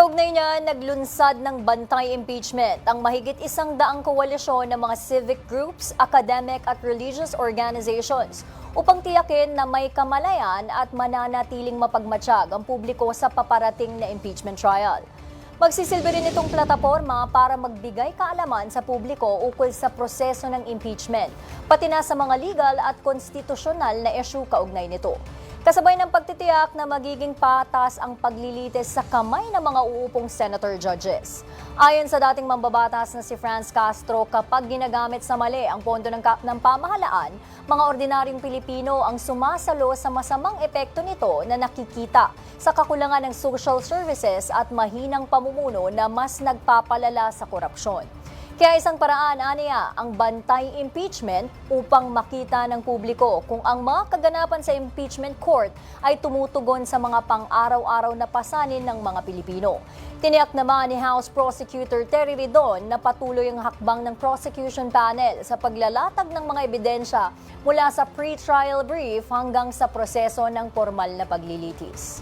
Kaugnay niya, naglunsad ng bantay impeachment ang mahigit 100 koalisyon ng mga civic groups, academic at religious organizations upang tiyakin na may kamalayan at mananatiling mapagmatsyag ang publiko sa paparating na impeachment trial. Magsisilbi rin itong plataporma para magbigay kaalaman sa publiko ukol sa proseso ng impeachment, pati na sa mga legal at konstitusyonal na issue kaugnay nito. Kasabay ng pagtitiyak na magiging patas ang paglilitis sa kamay ng mga uupong senator judges. Ayon sa dating mambabatas na si Franz Castro, kapag ginagamit sa mali ang pondo ng pamahalaan, mga ordinaryong Pilipino ang sumasalo sa masamang epekto nito na nakikita sa kakulangan ng social services at mahinang pamumuno na mas nagpapalala sa korupsyon. Kaya isang paraan, aniya, ang bantay impeachment upang makita ng publiko kung ang mga kaganapan sa impeachment court ay tumutugon sa mga pang-araw-araw na pasanin ng mga Pilipino. Tiniyak naman ni House Prosecutor Terry Ridon na patuloy ang hakbang ng prosecution panel sa paglalatag ng mga ebidensya mula sa pre-trial brief hanggang sa proseso ng formal na paglilitis.